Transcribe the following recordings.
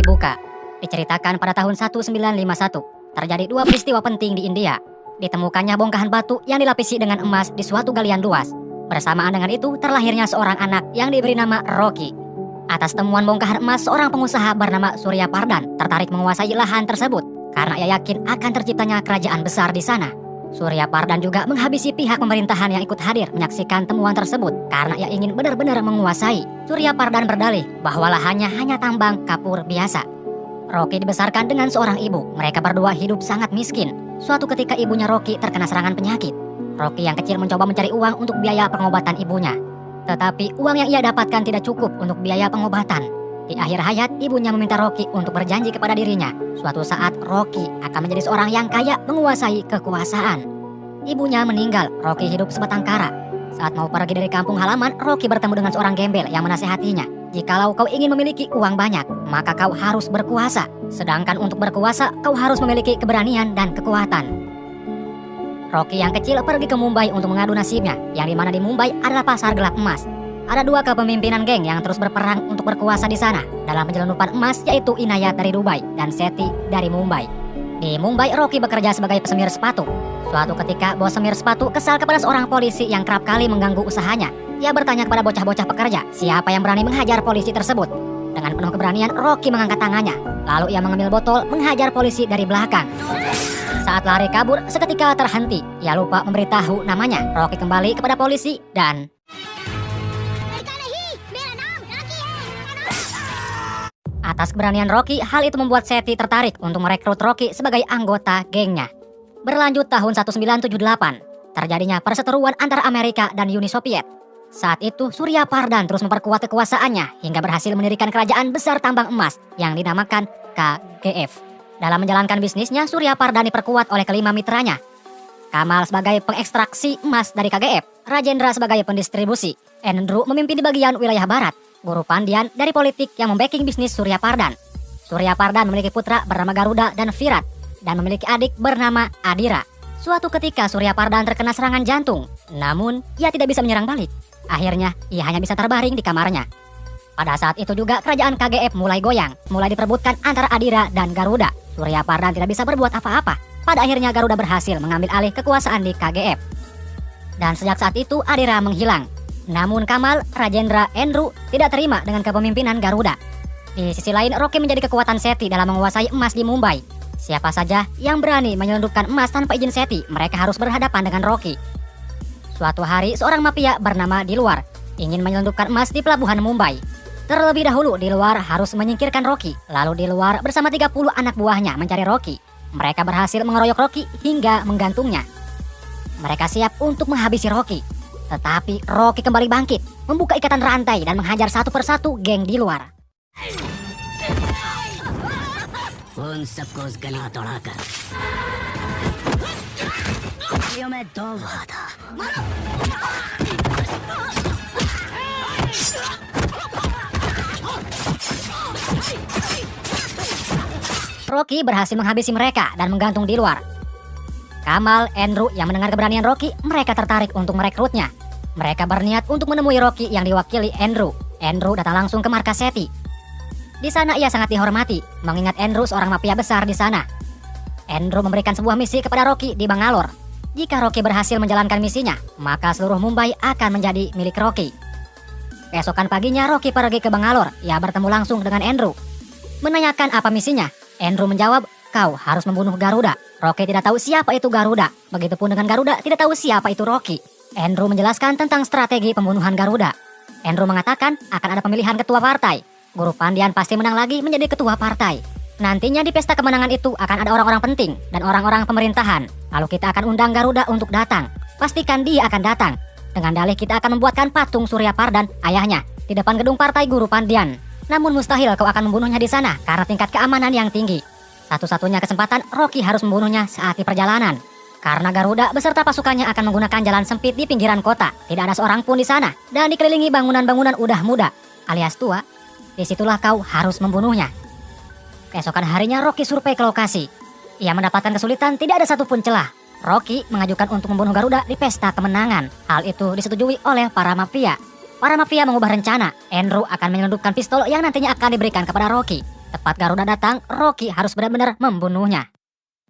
dibuka. Diceritakan pada tahun 1951, terjadi dua peristiwa penting di India. Ditemukannya bongkahan batu yang dilapisi dengan emas di suatu galian luas. Bersamaan dengan itu, terlahirnya seorang anak yang diberi nama Rocky. Atas temuan bongkahan emas, seorang pengusaha bernama Surya Pardhan tertarik menguasai lahan tersebut karena ia yakin akan terciptanya kerajaan besar di sana. Surya Pardhan juga menghabisi pihak pemerintahan yang ikut hadir menyaksikan temuan tersebut karena ia ingin benar-benar menguasai. Surya Pardhan berdalih bahwa lahannya hanya tambang kapur biasa. Rocky dibesarkan dengan seorang ibu. Mereka berdua hidup sangat miskin. Suatu ketika ibunya Rocky terkena serangan penyakit. Rocky yang kecil mencoba mencari uang untuk biaya pengobatan ibunya. Tetapi uang yang ia dapatkan tidak cukup untuk biaya pengobatan. Di akhir hayat, ibunya meminta Rocky untuk berjanji kepada dirinya. Suatu saat Rocky akan menjadi seorang yang kaya menguasai kekuasaan. Ibunya meninggal, Rocky hidup sebatang kara. Saat mau pergi dari kampung halaman, Rocky bertemu dengan seorang gembel yang menasihatinya. Jikalau kau ingin memiliki uang banyak, maka kau harus berkuasa. Sedangkan untuk berkuasa, kau harus memiliki keberanian dan kekuatan. Rocky yang kecil pergi ke Mumbai untuk mengadu nasibnya, yang dimana di Mumbai adalah pasar gelap emas. Ada dua kepemimpinan geng yang terus berperang untuk berkuasa di sana dalam penyelundupan emas, yaitu Inayat dari Dubai dan Sethi dari Mumbai. Di Mumbai, Rocky bekerja sebagai pesemir sepatu. Suatu ketika, bos semir sepatu kesal kepada seorang polisi yang kerap kali mengganggu usahanya. Ia bertanya kepada bocah-bocah pekerja, siapa yang berani menghajar polisi tersebut. Dengan penuh keberanian, Rocky mengangkat tangannya. Lalu ia mengambil botol, menghajar polisi dari belakang. Saat lari kabur, seketika terhenti. Ia lupa memberitahu namanya. Rocky kembali kepada polisi dan... Atas keberanian Rocky, hal itu membuat Sethi tertarik untuk merekrut Rocky sebagai anggota gengnya. Berlanjut tahun 1978, terjadinya perseteruan antara Amerika dan Uni Soviet. Saat itu, Surya Pardhan terus memperkuat kekuasaannya hingga berhasil mendirikan kerajaan besar tambang emas yang dinamakan KGF. Dalam menjalankan bisnisnya, Surya Pardhan diperkuat oleh kelima mitranya. Kamal sebagai pengekstraksi emas dari KGF, Rajendra sebagai pendistribusi, Andrew memimpin di bagian wilayah barat, Guru Pandyan dari politik yang membacking bisnis Surya Pardhan. Surya Pardhan memiliki putra bernama Garuda dan Virat, dan memiliki adik bernama Adira. Suatu ketika Surya Pardhan terkena serangan jantung, namun ia tidak bisa menyerang balik. Akhirnya ia hanya bisa terbaring di kamarnya. Pada saat itu juga kerajaan KGF mulai goyang, mulai diperebutkan antara Adira dan Garuda. Surya Pardhan tidak bisa berbuat apa-apa. Pada akhirnya Garuda berhasil mengambil alih kekuasaan di KGF. Dan sejak saat itu Adira menghilang. Namun Kamal, Rajendra, Andrew tidak terima dengan kepemimpinan Garuda. Di sisi lain, Rocky menjadi kekuatan Sethi dalam menguasai emas di Mumbai. Siapa saja yang berani menyelundupkan emas tanpa izin Sethi, mereka harus berhadapan dengan Rocky. Suatu hari, seorang mafia bernama Dilwar ingin menyelundupkan emas di pelabuhan Mumbai. Terlebih dahulu, Dilwar harus menyingkirkan Rocky. Lalu Dilwar bersama 30 anak buahnya mencari Rocky. Mereka berhasil mengeroyok Rocky hingga menggantungnya. Mereka siap untuk menghabisi Rocky. Tetapi Rocky kembali bangkit, membuka ikatan rantai dan menghajar satu persatu geng Dilwar. उन सबको उस गला तोड़ाकर मैं दो था। Rocky berhasil menghabisi mereka dan menggantung Dilwar. Kamal, Andrew yang mendengar keberanian Rocky, mereka tertarik untuk merekrutnya. Mereka berniat untuk menemui Rocky yang diwakili Andrew. Andrew datang langsung ke markas Sethi. Di sana ia sangat dihormati, mengingat Andrew seorang mafia besar di sana. Andrew memberikan sebuah misi kepada Rocky di Bangalore. Jika Rocky berhasil menjalankan misinya, maka seluruh Mumbai akan menjadi milik Rocky. Keesokan paginya Rocky pergi ke Bangalore. Ia bertemu langsung dengan Andrew. Menanyakan apa misinya, Andrew menjawab, kau harus membunuh Garuda. Rocky tidak tahu siapa itu Garuda. Begitupun dengan Garuda tidak tahu siapa itu Rocky. Andrew menjelaskan tentang strategi pembunuhan Garuda. Andrew mengatakan akan ada pemilihan ketua partai. Guru Pandyan pasti menang lagi menjadi ketua partai. Nantinya di pesta kemenangan itu akan ada orang-orang penting dan orang-orang pemerintahan. Lalu kita akan undang Garuda untuk datang. Pastikan dia akan datang. Dengan dalih kita akan membuatkan patung Surya Pardhan, ayahnya, di depan gedung partai Guru Pandyan. Namun mustahil kau akan membunuhnya di sana karena tingkat keamanan yang tinggi. Satu-satunya kesempatan Rocky harus membunuhnya saat di perjalanan. Karena Garuda beserta pasukannya akan menggunakan jalan sempit di pinggiran kota. Tidak ada seorang pun di sana dan dikelilingi bangunan-bangunan udah muda alias tua. Disitulah kau harus membunuhnya. Keesokan harinya Rocky survei ke lokasi. Ia mendapatkan kesulitan, tidak ada satupun celah. Rocky mengajukan untuk membunuh Garuda di pesta kemenangan. Hal itu disetujui oleh para mafia. Para mafia mengubah rencana. Andrew akan menyelundupkan pistol yang nantinya akan diberikan kepada Rocky. Tepat Garuda datang, Rocky harus benar-benar membunuhnya.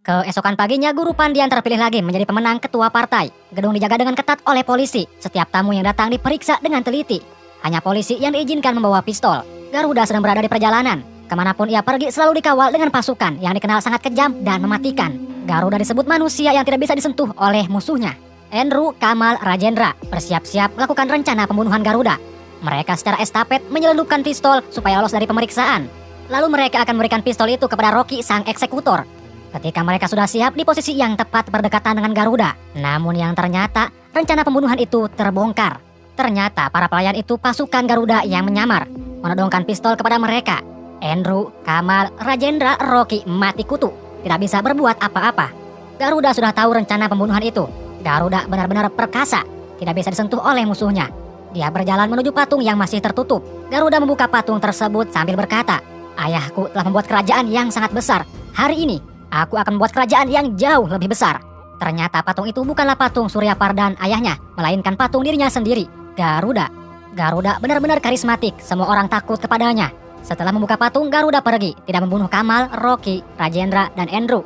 Keesokan paginya, Guru Pandian terpilih lagi menjadi pemenang ketua partai. Gedung dijaga dengan ketat oleh polisi. Setiap tamu yang datang diperiksa dengan teliti. Hanya polisi yang diizinkan membawa pistol. Garuda sedang berada di perjalanan. Kemanapun ia pergi selalu dikawal dengan pasukan yang dikenal sangat kejam dan mematikan. Garuda disebut manusia yang tidak bisa disentuh oleh musuhnya. Andrew, Kamal, Rajendra bersiap-siap melakukan rencana pembunuhan Garuda. Mereka secara estafet menyelundupkan pistol supaya lolos dari pemeriksaan. Lalu mereka akan memberikan pistol itu kepada Rocky, sang eksekutor. Ketika mereka sudah siap di posisi yang tepat berdekatan dengan Garuda. Namun yang ternyata, rencana pembunuhan itu terbongkar. Ternyata para pelayan itu pasukan Garuda yang menyamar, menodongkan pistol kepada mereka. Andrew, Kamal, Rajendra, Rocky mati kutu. Tidak bisa berbuat apa-apa. Garuda sudah tahu rencana pembunuhan itu. Garuda benar-benar perkasa, tidak bisa disentuh oleh musuhnya. Dia berjalan menuju patung yang masih tertutup. Garuda membuka patung tersebut sambil berkata, "Ayahku telah membuat kerajaan yang sangat besar. Hari ini, aku akan membuat kerajaan yang jauh lebih besar." Ternyata patung itu bukanlah patung Suryapardhan ayahnya, melainkan patung dirinya sendiri, Garuda. Garuda benar-benar karismatik, semua orang takut kepadanya. Setelah membuka patung, Garuda pergi, tidak membunuh Kamal, Rocky, Rajendra, dan Andrew.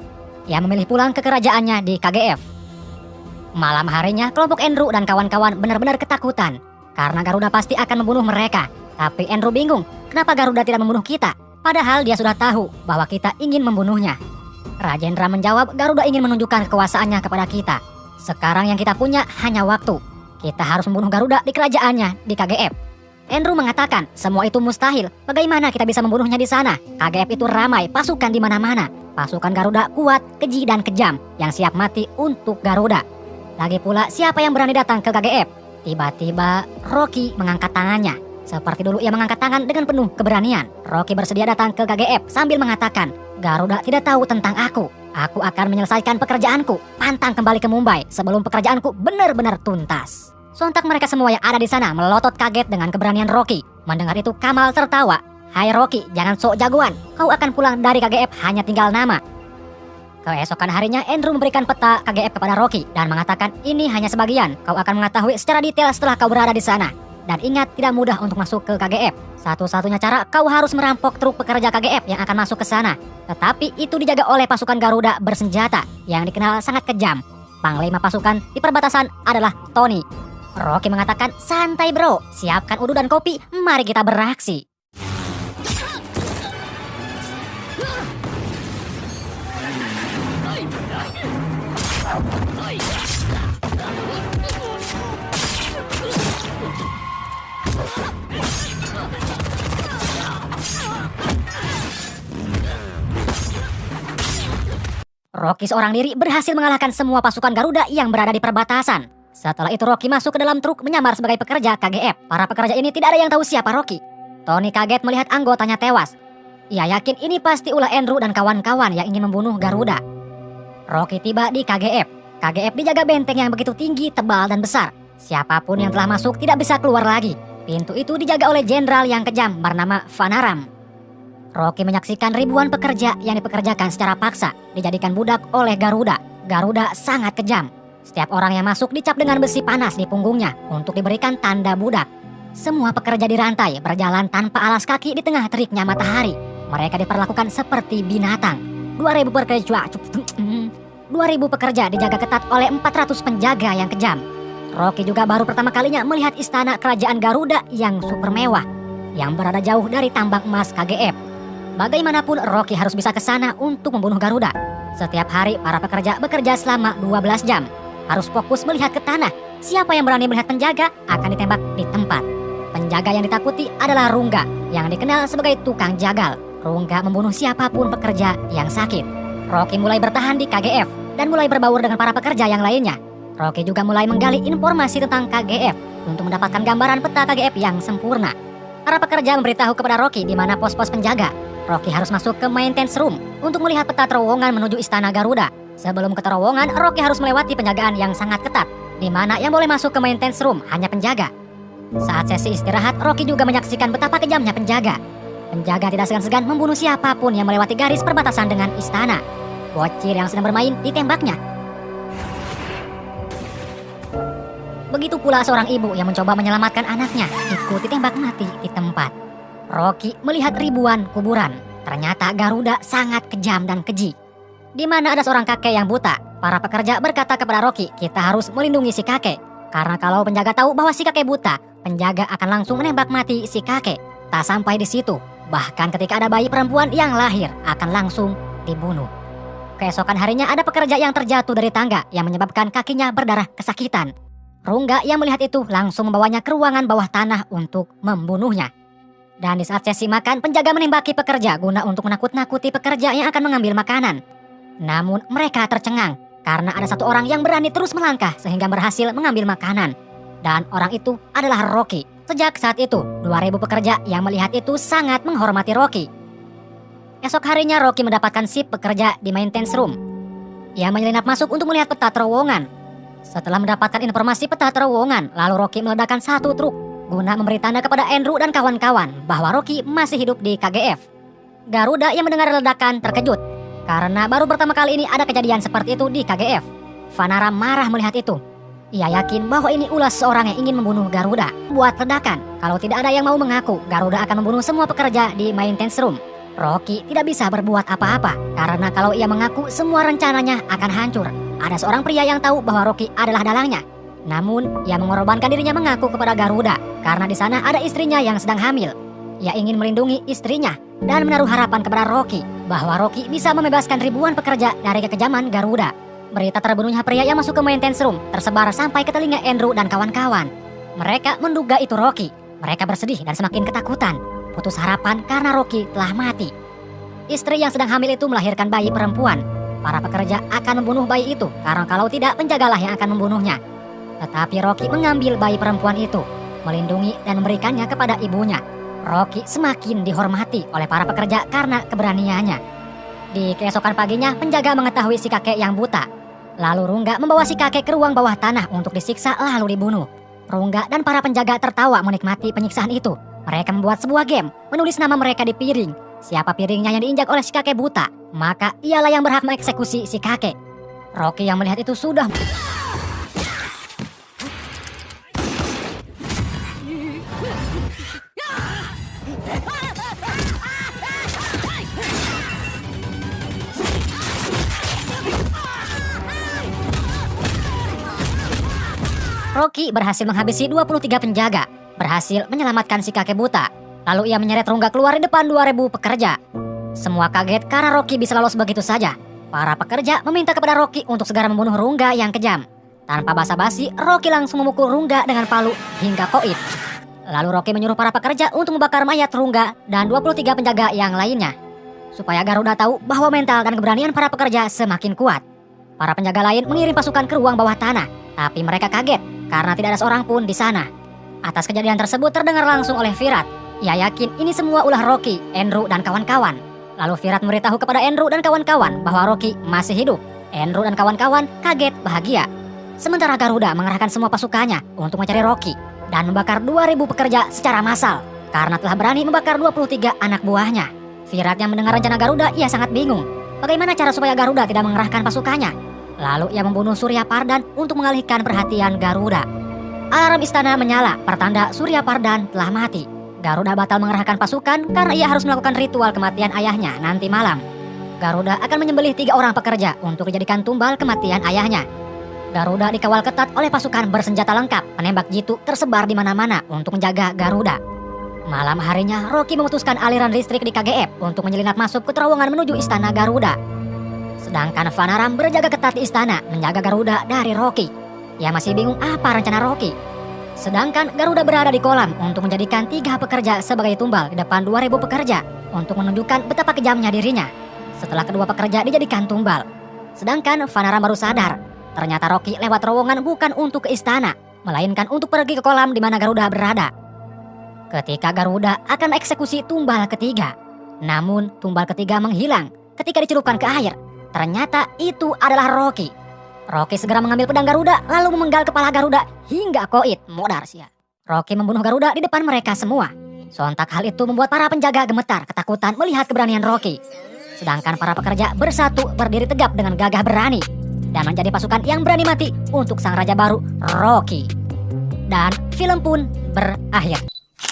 Ia memilih pulang ke kerajaannya di KGF. Malam harinya, kelompok Andrew dan kawan-kawan benar-benar ketakutan. Karena Garuda pasti akan membunuh mereka. Tapi Andrew bingung, kenapa Garuda tidak membunuh kita? Padahal dia sudah tahu bahwa kita ingin membunuhnya. Rajendra menjawab, Garuda ingin menunjukkan kekuasaannya kepada kita. Sekarang yang kita punya hanya waktu. Kita harus membunuh Garuda di kerajaannya, di KGF. Andrew mengatakan, semua itu mustahil. Bagaimana kita bisa membunuhnya di sana? KGF itu ramai, pasukan di mana-mana. Pasukan Garuda kuat, keji dan kejam, yang siap mati untuk Garuda. Lagi pula, siapa yang berani datang ke KGF? Tiba-tiba Rocky mengangkat tangannya. Seperti dulu ia mengangkat tangan dengan penuh keberanian. Rocky bersedia datang ke KGF sambil mengatakan, "Garuda tidak tahu tentang aku. Aku akan menyelesaikan pekerjaanku. Pantang kembali ke Mumbai sebelum pekerjaanku benar-benar tuntas." Sontak mereka semua yang ada di sana melotot kaget dengan keberanian Rocky. Mendengar itu Kamal tertawa. "Hai Rocky, jangan sok jagoan. Kau akan pulang dari KGF hanya tinggal nama." Keesokan harinya, Andrew memberikan peta KGF kepada Rocky dan mengatakan, "Ini hanya sebagian. Kau akan mengetahui secara detail setelah kau berada di sana. Dan ingat, tidak mudah untuk masuk ke KGF. Satu-satunya cara, kau harus merampok truk pekerja KGF yang akan masuk ke sana. Tetapi itu dijaga oleh pasukan Garuda bersenjata yang dikenal sangat kejam. Panglima pasukan di perbatasan adalah Tony." Rocky mengatakan, "Santai bro, siapkan udu dan kopi, mari kita beraksi." Rocky seorang diri berhasil mengalahkan semua pasukan Garuda yang berada di perbatasan. Setelah itu Rocky masuk ke dalam truk menyamar sebagai pekerja KGF. Para pekerja ini tidak ada yang tahu siapa Rocky. Tony kaget melihat anggotanya tewas. Ia yakin ini pasti ulah Andrew dan kawan-kawan yang ingin membunuh Garuda. Rocky tiba di KGF. KGF dijaga benteng yang begitu tinggi, tebal, dan besar. Siapapun yang telah masuk tidak bisa keluar lagi. Pintu itu dijaga oleh jenderal yang kejam bernama Vanaram. Rocky menyaksikan ribuan pekerja yang dipekerjakan secara paksa, dijadikan budak oleh Garuda. Garuda sangat kejam. Setiap orang yang masuk dicap dengan besi panas di punggungnya untuk diberikan tanda budak. Semua pekerja dirantai, berjalan tanpa alas kaki di tengah teriknya matahari. Mereka diperlakukan seperti binatang. 2.000 pekerja dijaga ketat oleh 400 penjaga yang kejam. Rocky juga baru pertama kalinya melihat istana kerajaan Garuda yang super mewah, yang berada jauh dari tambang emas KGF. Bagaimanapun Rocky harus bisa ke sana untuk membunuh Garuda. Setiap hari para pekerja bekerja selama 12 jam. Harus fokus melihat ke tanah. Siapa yang berani melihat penjaga akan ditembak di tempat. Penjaga yang ditakuti adalah Rungga, yang dikenal sebagai tukang jagal. Rungga membunuh siapapun pekerja yang sakit. Rocky mulai bertahan di KGF dan mulai berbaur dengan para pekerja yang lainnya. Rocky juga mulai menggali informasi tentang KGF untuk mendapatkan gambaran peta KGF yang sempurna. Para pekerja memberitahu kepada Rocky di mana pos-pos penjaga. Rocky harus masuk ke maintenance room untuk melihat peta terowongan menuju istana Garuda. Sebelum ke terowongan, Rocky harus melewati penjagaan yang sangat ketat, di mana yang boleh masuk ke maintenance room hanya penjaga. Saat sesi istirahat, Rocky juga menyaksikan betapa kejamnya penjaga. Penjaga tidak segan-segan membunuh siapapun yang melewati garis perbatasan dengan istana. Bocil yang sedang bermain ditembaknya. Begitu pula seorang ibu yang mencoba menyelamatkan anaknya ikut ditembak mati di tempat. Rocky melihat ribuan kuburan. Ternyata Garuda sangat kejam dan keji. Di mana ada seorang kakek yang buta, para pekerja berkata kepada Rocky, kita harus melindungi si kakek. Karena kalau penjaga tahu bahwa si kakek buta, penjaga akan langsung menembak mati si kakek. Tak sampai di situ, bahkan ketika ada bayi perempuan yang lahir, akan langsung dibunuh. Keesokan harinya ada pekerja yang terjatuh dari tangga yang menyebabkan kakinya berdarah kesakitan. Rungga yang melihat itu langsung membawanya ke ruangan bawah tanah untuk membunuhnya. Dan di saat sesi makan, penjaga menembaki pekerja guna untuk menakut-nakuti pekerja yang akan mengambil makanan. Namun mereka tercengang karena ada satu orang yang berani terus melangkah sehingga berhasil mengambil makanan. Dan orang itu adalah Rocky. Sejak saat itu, 2000 pekerja yang melihat itu sangat menghormati Rocky. Esok harinya Rocky mendapatkan sip pekerja di maintenance room. Ia menyelinap masuk untuk melihat peta terowongan. Setelah mendapatkan informasi peta terowongan, lalu Rocky meledakkan satu truk guna memberi tanda kepada Andrew dan kawan-kawan bahwa Rocky masih hidup di KGF. Garuda yang mendengar ledakan terkejut karena baru pertama kali ini ada kejadian seperti itu di KGF. Vanara marah melihat itu. Ia yakin bahwa ini ulah seorang yang ingin membunuh Garuda. Buat ledakan, kalau tidak ada yang mau mengaku, Garuda akan membunuh semua pekerja di maintenance room. Rocky tidak bisa berbuat apa-apa karena kalau ia mengaku semua rencananya akan hancur. Ada seorang pria yang tahu bahwa Rocky adalah dalangnya. Namun, ia mengorbankan dirinya mengaku kepada Garuda karena di sana ada istrinya yang sedang hamil. Ia ingin melindungi istrinya dan menaruh harapan kepada Rocky bahwa Rocky bisa membebaskan ribuan pekerja dari kekejaman Garuda. Berita terbunuhnya pria yang masuk ke maintenance room tersebar sampai ke telinga Andrew dan kawan-kawan. Mereka menduga itu Rocky. Mereka bersedih dan semakin ketakutan. Putus harapan karena Rocky telah mati. Istri yang sedang hamil itu melahirkan bayi perempuan. Para pekerja akan membunuh bayi itu karena kalau tidak penjagalah yang akan membunuhnya. Tetapi Rocky mengambil bayi perempuan itu, melindungi dan memberikannya kepada ibunya. Rocky semakin dihormati oleh para pekerja karena keberaniannya. Di keesokan paginya, penjaga mengetahui si kakek yang buta. Lalu Rungga membawa si kakek ke ruang bawah tanah untuk disiksa lalu dibunuh. Rungga dan para penjaga tertawa menikmati penyiksaan itu. Mereka membuat sebuah game, menulis nama mereka di piring. Siapa piringnya yang diinjak oleh si kakek buta, maka ialah yang berhak mengeksekusi si kakek. Rocky yang melihat itu sudah... Rocky berhasil menghabisi 23 penjaga, berhasil menyelamatkan si kakek buta. Lalu ia menyeret Rungga keluar di depan 2000 pekerja. Semua kaget karena Rocky bisa lolos begitu saja. Para pekerja meminta kepada Rocky untuk segera membunuh Rungga yang kejam. Tanpa basa-basi, Rocky langsung memukul Rungga dengan palu hingga koit. Lalu Rocky menyuruh para pekerja untuk membakar mayat Rungga dan 23 penjaga yang lainnya. Supaya Garuda tahu bahwa mental dan keberanian para pekerja semakin kuat. Para penjaga lain mengirim pasukan ke ruang bawah tanah, tapi mereka kaget karena tidak ada seorang pun di sana. Atas kejadian tersebut terdengar langsung oleh Virat. Ia yakin ini semua ulah Rocky, Andrew dan kawan-kawan. Lalu Virat memberitahu kepada Andrew dan kawan-kawan bahwa Rocky masih hidup. Andrew dan kawan-kawan kaget bahagia. Sementara Garuda mengerahkan semua pasukannya untuk mencari Rocky dan membakar 2000 pekerja secara massal karena telah berani membakar 23 anak buahnya. Virat yang mendengar rencana Garuda, ia sangat bingung. Bagaimana cara supaya Garuda tidak mengerahkan pasukannya? Lalu ia membunuh Surya Pardan untuk mengalihkan perhatian Garuda. Alarm istana menyala, pertanda Surya Pardan telah mati. Garuda batal mengerahkan pasukan karena ia harus melakukan ritual kematian ayahnya nanti malam. Garuda akan menyembelih 3 orang pekerja untuk dijadikan tumbal kematian ayahnya. Garuda dikawal ketat oleh pasukan bersenjata lengkap. Penembak jitu tersebar di mana-mana untuk menjaga Garuda. Malam harinya, Rocky memutuskan aliran listrik di KGF untuk menyelinap masuk ke terowongan menuju istana Garuda. Sedangkan Vanaram berjaga ketat di istana menjaga Garuda dari Rocky. Ia masih bingung apa rencana Rocky. Sedangkan Garuda berada di kolam untuk menjadikan 3 pekerja sebagai tumbal di depan 2000 pekerja untuk menunjukkan betapa kejamnya dirinya. Setelah kedua pekerja dijadikan tumbal. Sedangkan Vanaram baru sadar, ternyata Rocky lewat terowongan bukan untuk ke istana, melainkan untuk pergi ke kolam di mana Garuda berada. Ketika Garuda akan mengeksekusi tumbal ketiga, namun tumbal ketiga menghilang ketika dicelupkan ke air. Ternyata itu adalah Rocky. Rocky segera mengambil pedang Garuda lalu memenggal kepala Garuda hingga koit. Modar sia. Rocky membunuh Garuda di depan mereka semua. Sontak hal itu membuat para penjaga gemetar ketakutan melihat keberanian Rocky. Sedangkan para pekerja bersatu berdiri tegap dengan gagah berani dan menjadi pasukan yang berani mati untuk sang raja baru Rocky. Dan film pun berakhir.